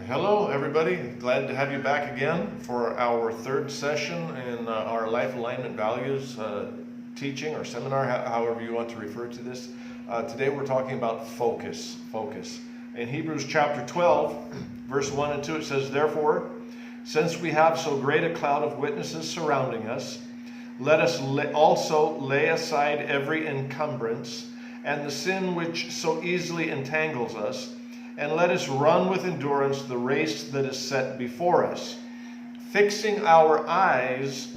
Hello, everybody. Glad to have you back again for our third session in our Life Alignment Values teaching or seminar, however you want to refer to this. Today we're talking about focus. Focus. In Hebrews chapter 12, verse 1 and 2, it says, "Therefore, since we have so great a cloud of witnesses surrounding us, let us also lay aside every encumbrance and the sin which so easily entangles us, and let us run with endurance the race that is set before us, fixing our eyes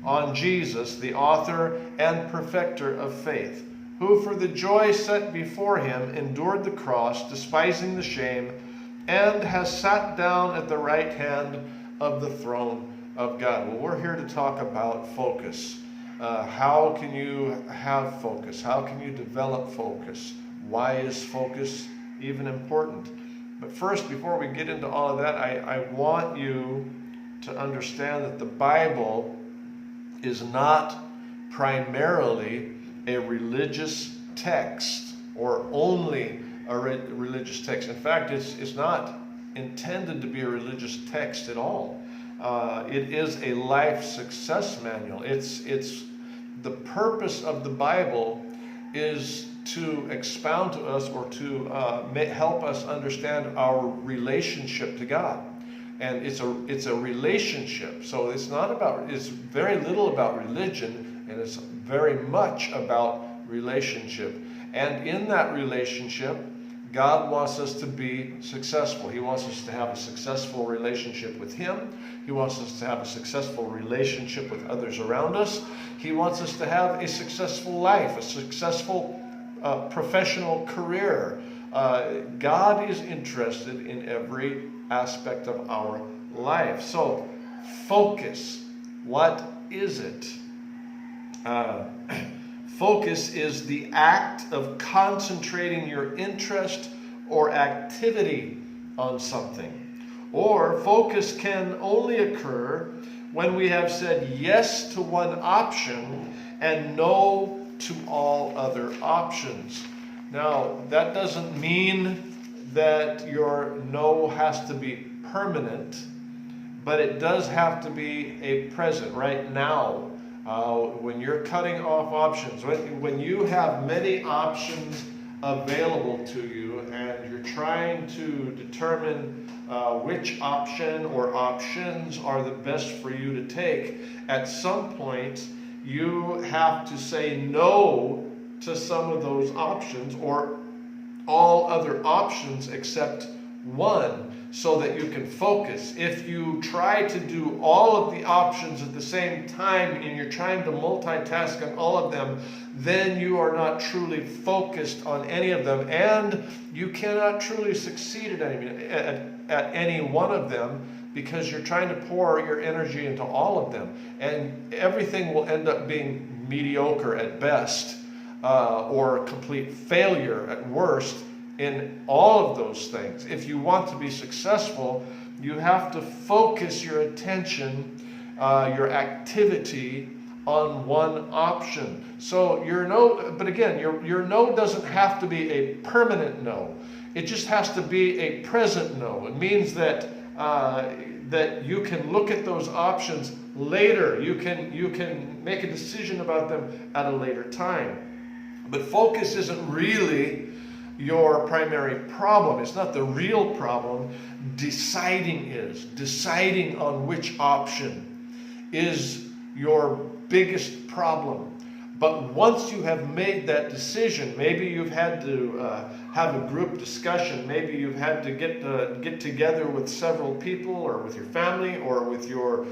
on Jesus, the author and perfecter of faith, who for the joy set before him endured the cross, despising the shame, and has sat down at the right hand of the throne of God." Well, we're here to talk about focus. How can you have focus? How can you develop focus? Why is focus even important? But first, before we get into all of that, I want you to understand that the Bible is not primarily a religious text or only a religious text. In fact, it's not intended to be a religious text at all. It is a life success manual. It's the purpose of the Bible is to expound to us or to help us understand our relationship to God. And it's a relationship. So it's very little about religion, and it's very much about relationship. And in that relationship, God wants us to be successful. He wants us to have a successful relationship with Him. He wants us to have a successful relationship with others around us. He wants us to have a successful life, a successful professional career. God is interested in every aspect of our life. So, focus. What is it? Focus is the act of concentrating your interest or activity on something. Or focus can only occur when we have said yes to one option and no to all other options. Now, that doesn't mean that your no has to be permanent, but it does have to be a present right now. When you're cutting off options, when you have many options available to you and you're trying to determine which option or options are the best for you to take, at some point you have to say no to some of those options or all other options except one, so that you can focus. If you try to do all of the options at the same time and you're trying to multitask on all of them, then you are not truly focused on any of them, and you cannot truly succeed at any one of them, because you're trying to pour your energy into all of them, and everything will end up being mediocre at best, or complete failure at worst in all of those things. If you want to be successful, you have to focus your attention, your activity on one option. So your no, but again, your no doesn't have to be a permanent no. It just has to be a present no. It means that that you can look at those options later. You can make a decision about them at a later time. But focus isn't really your primary problem. It's not the real problem. Deciding is. Deciding on which option is your biggest problem. But once you have made that decision, maybe you've had to have a group discussion. Maybe you've had to get together with several people, or with your family, or with your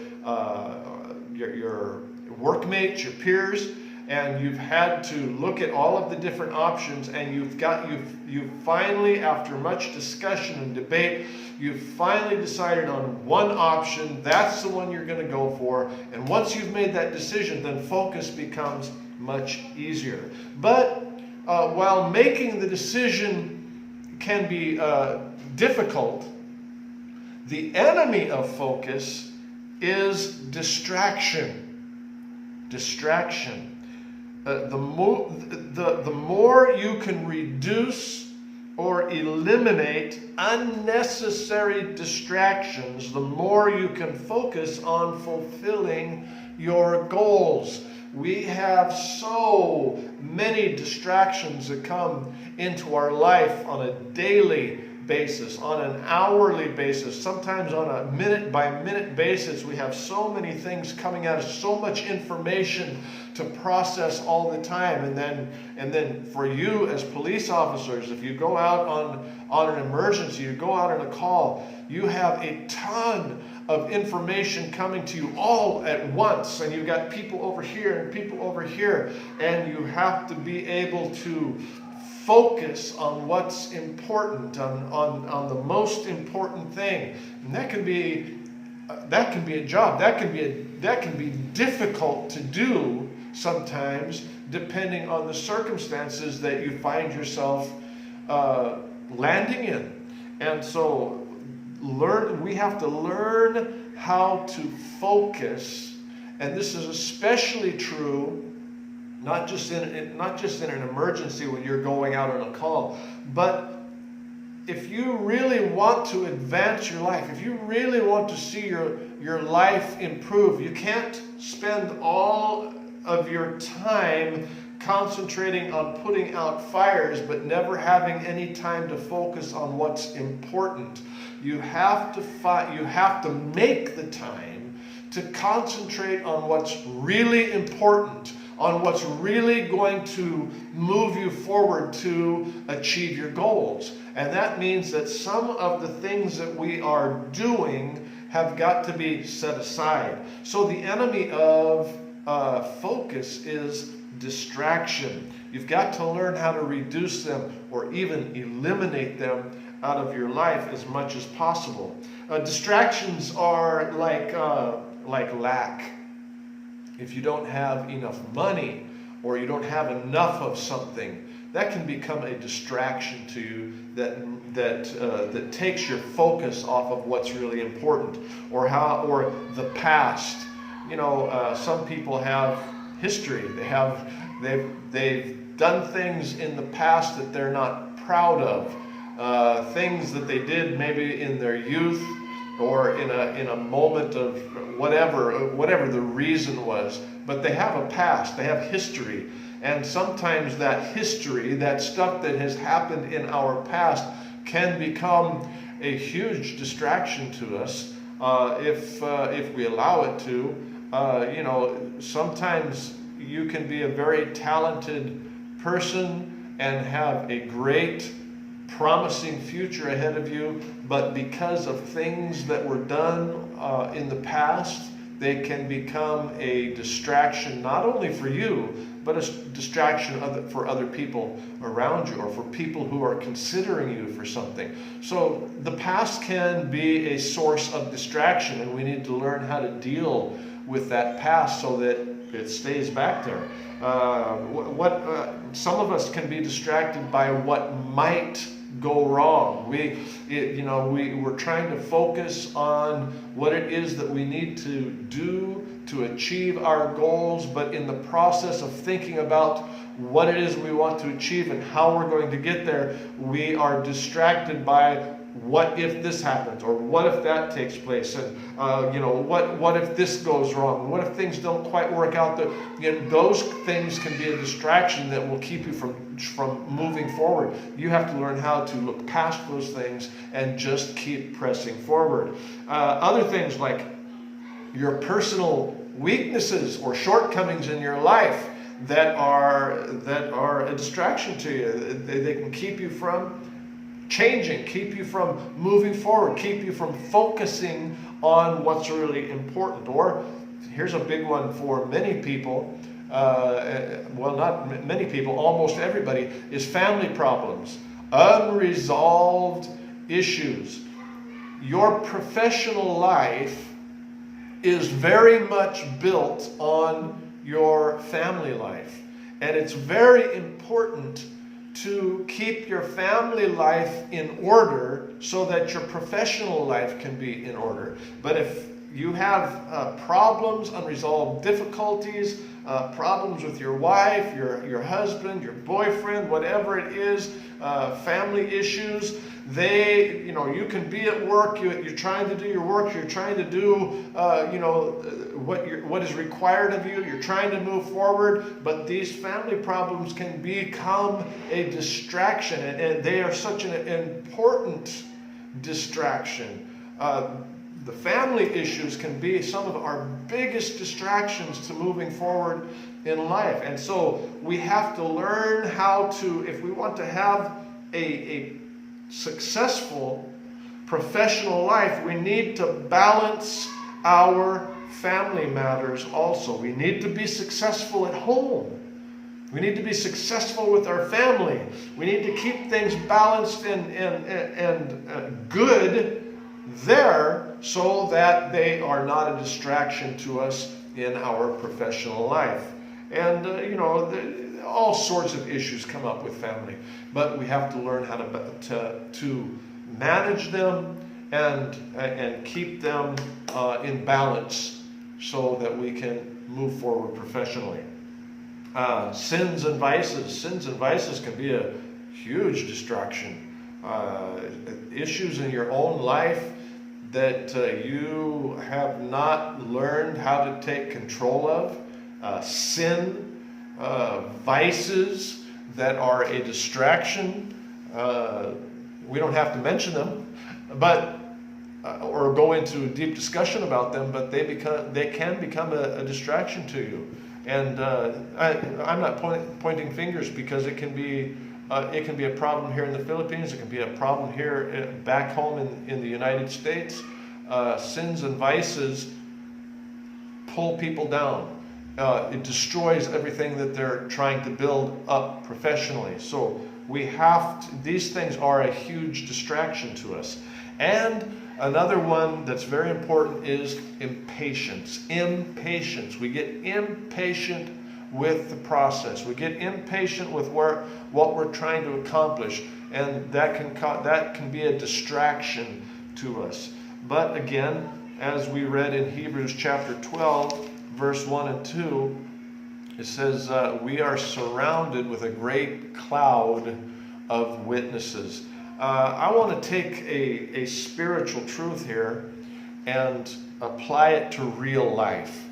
workmates, your peers, and you've had to look at all of the different options, and you've finally, after much discussion and debate, you've finally decided on one option. That's the one you're going to go for. And once you've made that decision, then focus becomes much easier. But while making the decision can be difficult, the enemy of focus is distraction. Distraction. The more you can reduce or eliminate unnecessary distractions, the more you can focus on fulfilling your goals. We have so many distractions that come into our life on a daily basis, on an hourly basis, sometimes on a minute by minute basis. We have so many things coming at us, so much information to process all the time. And then for you as police officers, if you go out on an emergency, you go out on a call, you have a ton of information coming to you all at once, and you've got people over here and people over here, and you have to be able to focus on what's important, on the most important thing. And that can be a job. That can be difficult to do sometimes, depending on the circumstances that you find yourself landing in. And so we have to learn how to focus, and this is especially true not just in an emergency when you're going out on a call, but if you really want to advance your life, if you really want to see your life improve, you can't spend all of your time concentrating on putting out fires but never having any time to focus on what's important. You have to make the time to concentrate on what's really important, on what's really going to move you forward to achieve your goals. And that means that some of the things that we are doing have got to be set aside. So the enemy of focus is distraction. You've got to learn how to reduce them or even eliminate them out of your life as much as possible. Distractions are like lack. If you don't have enough money or you don't have enough of something, that can become a distraction to you that takes your focus off of what's really important, or the past. You know, some people have history. They've done things in the past that they're not proud of. Things that they did maybe in their youth or in a moment of whatever the reason was. But they have a past, they have history. And sometimes that history, that stuff that has happened in our past, can become a huge distraction to us if we allow it to. Sometimes you can be a very talented person and have a great, promising future ahead of you, but because of things that were done in the past, they can become a distraction not only for you, but a distraction for other people around you, or for people who are considering you for something. So the past can be a source of distraction, and we need to learn how to deal with that past so that it stays back there. Some of us can be distracted by what might go wrong. We're trying to focus on what it is that we need to do to achieve our goals, but in the process of thinking about what it is we want to achieve and how we're going to get there, we are distracted by what if this happens, or what if that takes place, and what if this goes wrong, what if things don't quite work out. Those things can be a distraction that will keep you from moving forward. You have to learn how to look past those things and just keep pressing forward. Other things like your personal weaknesses or shortcomings in your life that are a distraction to you. They can keep you from changing, keep you from moving forward, keep you from focusing on what's really important. Or here's a big one for many people, not many people, almost everybody, is family problems, unresolved issues. Your professional life is very much built on your family life, and it's very important to keep your family life in order so that your professional life can be in order. But if you have problems, unresolved difficulties, problems with your wife, your husband, your boyfriend, whatever it is, family issues. You can be at work, you're trying to do your work, you're trying to do, what is required of you, you're trying to move forward, but these family problems can become a distraction, and they are such an important distraction. The family issues can be some of our biggest distractions to moving forward in life. And so we have to learn how to, if we want to have a successful professional life, we need to balance our family matters also. We need to be successful at home. We need to be successful with our family. We need to keep things balanced and good there so that they are not a distraction to us in our professional life. And, all sorts of issues come up with family. But we have to learn how to manage them and keep them in balance so that we can move forward professionally. Sins and vices can be a huge distraction. Issues in your own life that you have not learned how to take control of, vices that are a distraction. We don't have to mention them, but or go into a deep discussion about them, but they can become a distraction to you. And I'm not pointing fingers, because it can be a problem here in the Philippines. It can be a problem here back home in the United States. Sins and vices pull people down. It destroys everything that they're trying to build up professionally. So these things are a huge distraction to us. And another one that's very important is impatience. Impatience. We get impatient with the process. We get impatient with what we're trying to accomplish, and that can be a distraction to us. But again, as we read in Hebrews chapter 12, verse 1 and 2, it says, we are surrounded with a great cloud of witnesses. I want to take a spiritual truth here and apply it to real life.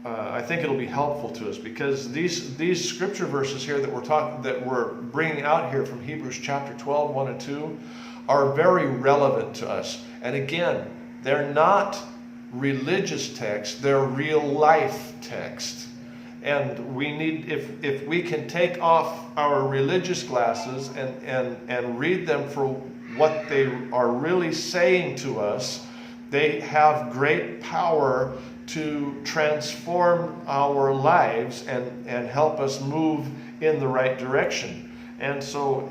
I think it'll be helpful to us, because these scripture verses here that we're bringing out here from Hebrews chapter 12, 1 and 2 are very relevant to us. And again, they're not religious texts, they're real life texts. And we need, if we can take off our religious glasses and read them for what they are really saying to us, they have great power to transform our lives and help us move in the right direction. And so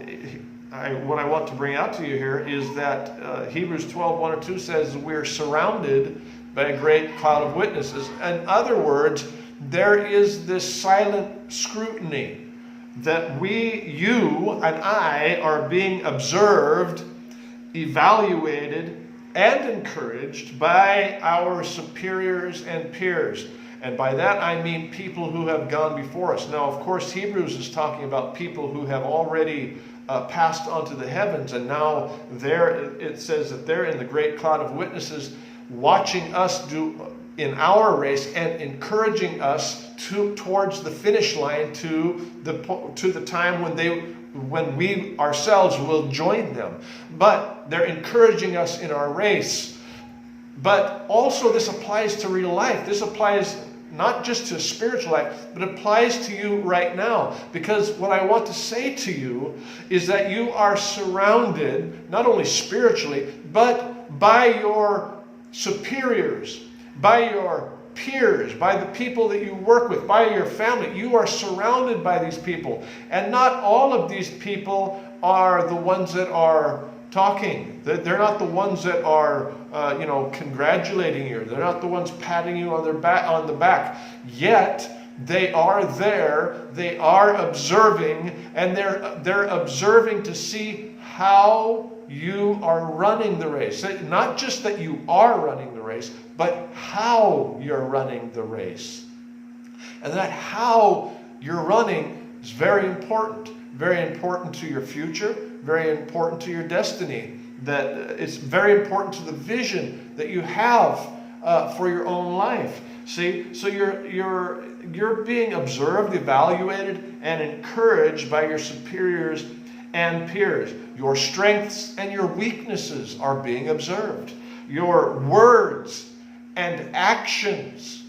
what I want to bring out to you here is that Hebrews 12, 1 and 2 says we're surrounded by a great cloud of witnesses. In other words, there is this silent scrutiny that you and I are being observed, evaluated, and encouraged by our superiors and peers. And by that I mean people who have gone before us. Now, of course, Hebrews is talking about people who have already passed on to the heavens, and now it says that they're in the great cloud of witnesses, watching us do in our race and encouraging us towards the finish line, to the time when we ourselves will join them. But they're encouraging us in our race. But also this applies to real life. This applies not just to spiritual life, but applies to you right now. Because what I want to say to you is that you are surrounded, not only spiritually, but by your superiors, by your peers, by the people that you work with, by your family. You are surrounded by these people. And not all of these people are the ones that are talking. They're not the ones that are congratulating you. They're not the ones patting you on the back. Yet they are there. They are observing, and they're observing to see how you are running the race. Not just that you are running the race, but how you're running the race. And that how you're running is very important. Very important to your future, very important to your destiny. That it's very important to the vision that you have for your own life. See, so you're being observed, evaluated, and encouraged by your superiors and peers. Your strengths and your weaknesses are being observed. Your words and actions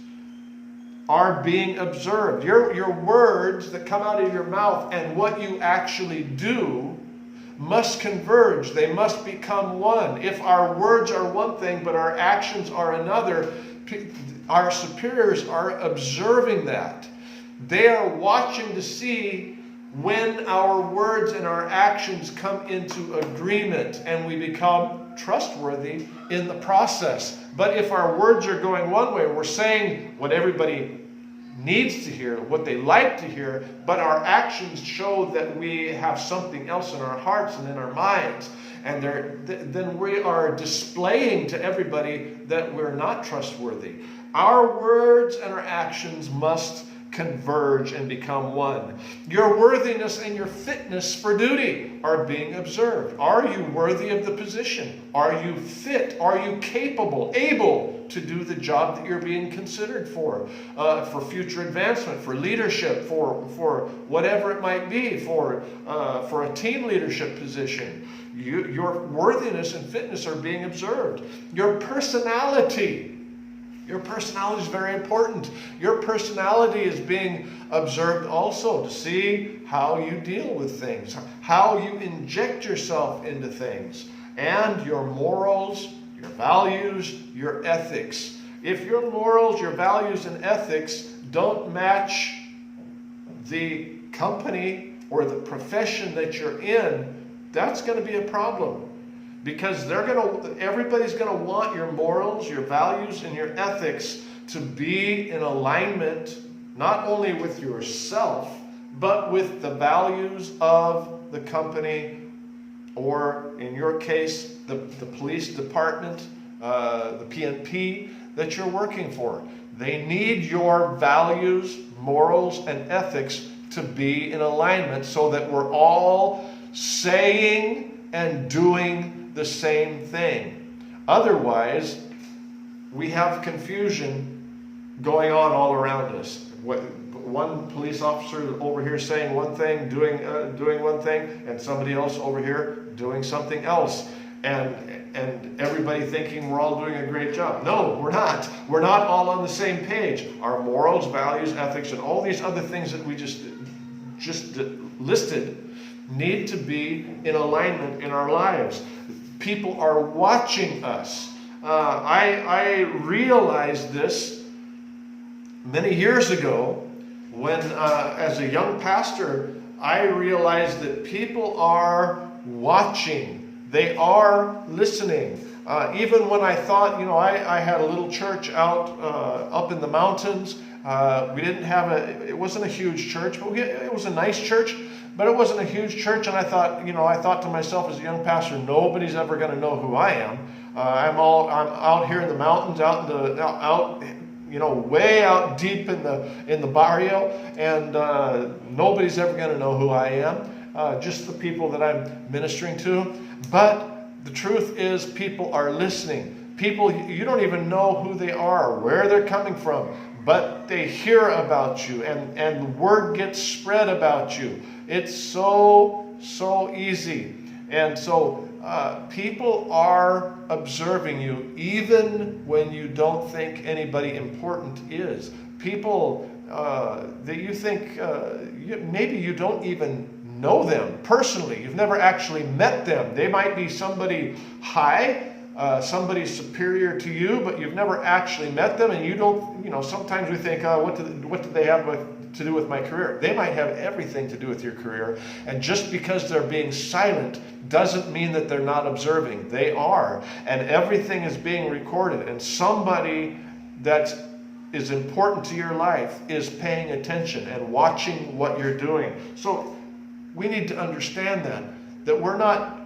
are being observed. Your words that come out of your mouth and what you actually do must converge. They must become one. If our words are one thing, but our actions are another, our superiors are observing that. They are watching to see when our words and our actions come into agreement and we become trustworthy in the process. But if our words are going one way, we're saying what everybody needs to hear, what they like to hear, but our actions show that we have something else in our hearts and in our minds, and then we are displaying to everybody that we're not trustworthy. Our words and our actions must converge and become one. Your worthiness and your fitness for duty are being observed. Are you worthy of the position? Are you fit? Are you capable, able to do the job that you're being considered for future advancement, for leadership, for whatever it might be, for a team leadership position? Your worthiness and fitness are being observed. Your personality. Your personality is very important. Your personality is being observed also to see how you deal with things, how you inject yourself into things, and your morals, your values, your ethics. If your morals, your values, and ethics don't match the company or the profession that you're in, that's going to be a problem. Because everybody's going to want your morals, your values, and your ethics to be in alignment, not only with yourself, but with the values of the company, or in your case, the police department, the PNP that you're working for. They need your values, morals, and ethics to be in alignment so that we're all saying and doing the same thing. Otherwise, we have confusion going on all around us. One police officer over here saying one thing, doing one thing, and somebody else over here doing something else, and everybody thinking we're all doing a great job. No, we're not. We're not all on the same page. Our morals, values, ethics, and all these other things that we just listed need to be in alignment in our lives. People are watching us. I realized this many years ago when, as a young pastor, I realized that people are watching. They are listening. Even when I thought, I had a little church out up in the mountains. We didn't have it wasn't a huge church, but it was a nice church. But it wasn't a huge church, and I thought to myself as a young pastor, nobody's ever going to know who I am. I'm out here in the mountains, way out deep in the barrio, and nobody's ever going to know who I am. Just the people that I'm ministering to. But the truth is, people are listening. People, you don't even know who they are, where they're coming from, but they hear about you, and the word gets spread about you. It's so easy. And so people are observing you even when you don't think anybody important is. People that you think, maybe you don't even know them personally. You've never actually met them. They might be somebody high, somebody superior to you, but you've never actually met them, and you don't, sometimes we think, what do they have to do with my career? They might have everything to do with your career, and just because they're being silent doesn't mean that they're not observing. They are, and everything is being recorded, and somebody that is important to your life is paying attention and watching what you're doing. So we need to understand that we're not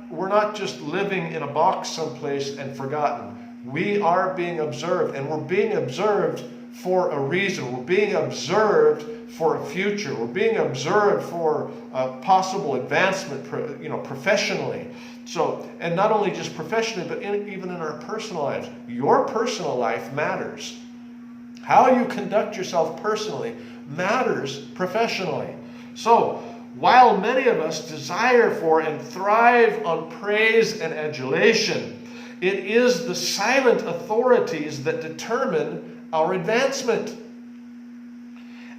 just living in a box someplace and forgotten. We are being observed, and we're being observed for a reason. We're being observed for a future. We're being observed for possible advancement, professionally. So, and not only just professionally, but even in our personal lives. Your personal life matters. How you conduct yourself personally matters professionally. So, while many of us desire for and thrive on praise and adulation, it is the silent authorities that determine our advancement.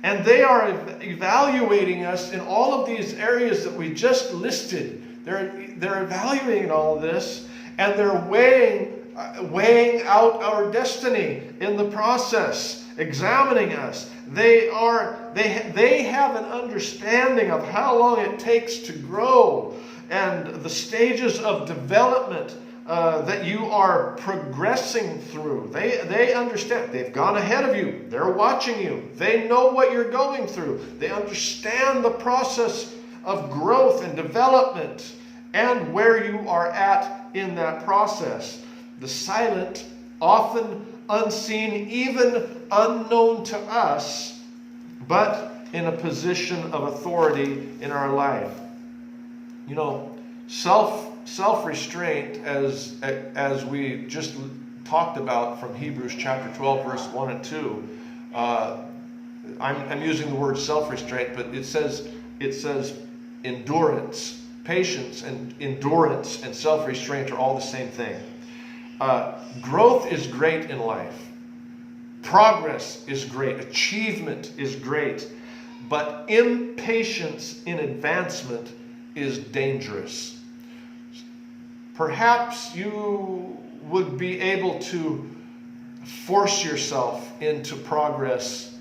And they are evaluating us in all of these areas that we just listed. They're evaluating all of this, and they're weighing out our destiny in the process, examining us. They have an understanding of how long it takes to grow and the stages of development that you are progressing through. They understand. They've gone ahead of you. They're watching you. They know what you're going through. They understand the process of growth and development and where you are at in that process. The silent, often unseen, even unknown to us, but in a position of authority in our life. You know, self-restraint, as we just talked about from Hebrews chapter 12, verse 1 and 2. I'm using the word self-restraint, but it says endurance. Patience and endurance and self-restraint are all the same thing. Growth is great in life. Progress is great. Achievement is great. But impatience in advancement is dangerous. Perhaps you would be able to force yourself into progress,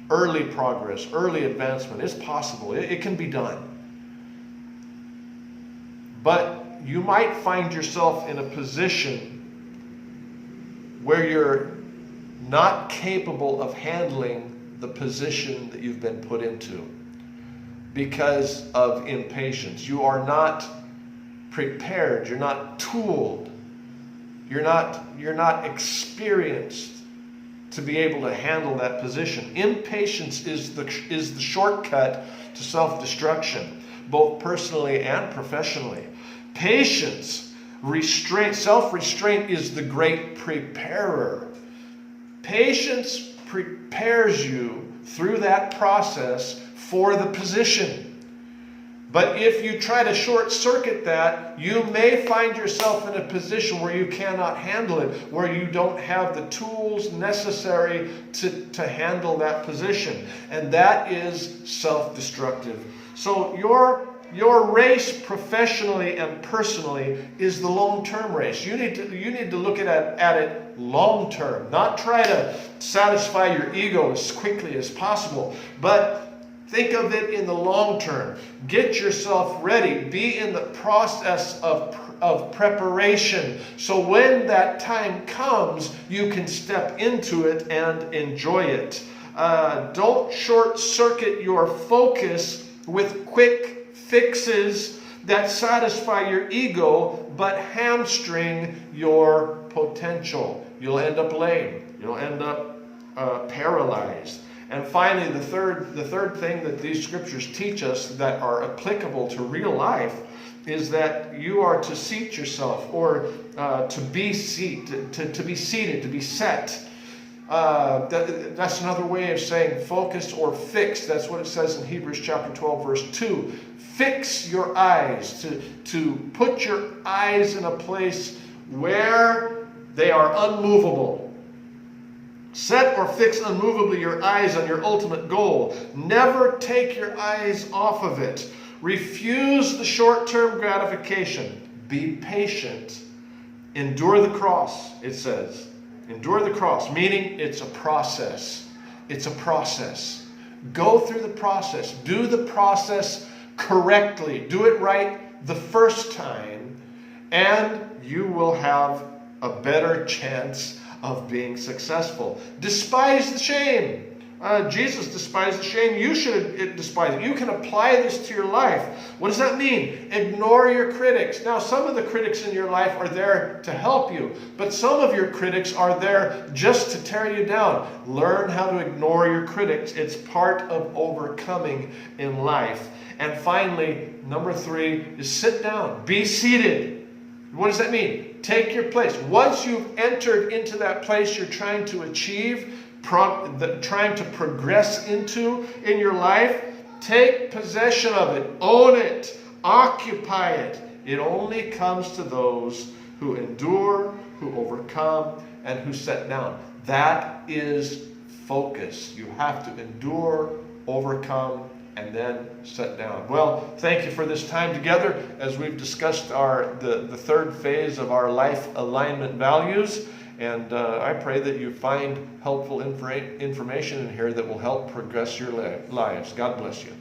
early advancement. It's possible. It can be done. But you might find yourself in a position where you're not capable of handling the position that you've been put into because of impatience. You are not prepared. You're not tooled. You're not experienced to be able to handle that position. Impatience is the shortcut to self-destruction, both personally and professionally. Patience, self-restraint is the great preparer. Patience prepares you through that process for the position. But if you try to short-circuit that, you may find yourself in a position where you cannot handle it, where you don't have the tools necessary to handle that position. And that is self-destructive. So your race professionally and personally is the long-term race. You need to look at it long-term, not try to satisfy your ego as quickly as possible, but think of it in the long term. Get yourself ready. Be in the process of preparation. So when that time comes, you can step into it and enjoy it. Don't short-circuit your focus with quick fixes that satisfy your ego, but hamstring your potential. You'll end up lame. You'll end up paralyzed. And finally, the third thing that these scriptures teach us that are applicable to real life is that you are to seat yourself, or to be seated, to be set. That's another way of saying focus or fixed. That's what it says in Hebrews chapter 12, verse 2. Fix your eyes, to put your eyes in a place where they are unmovable. Set or fix unmovably your eyes on your ultimate goal. Never take your eyes off of it. Refuse the short-term gratification. Be patient. Endure the cross, it says. Endure the cross, meaning it's a process. It's a process. Go through the process. Do the process correctly. Do it right the first time, and you will have a better chance of being successful. Despise the shame. Jesus despised the shame. You should despise it. You can apply this to your life. What does that mean? Ignore your critics. Now, some of the critics in your life are there to help you, but some of your critics are there just to tear you down. Learn how to ignore your critics. It's part of overcoming in life. And finally, number 3 is sit down. Be seated. What does that mean? Take your place. Once you've entered into that place you're trying to achieve, trying to progress into in your life, take possession of it, own it, occupy it. It only comes to those who endure, who overcome, and who sit down. That is focus. You have to endure, overcome, and then sit down. Well, thank you for this time together as we've discussed the third phase of our life alignment values. And I pray that you find helpful information in here that will help progress your lives. God bless you.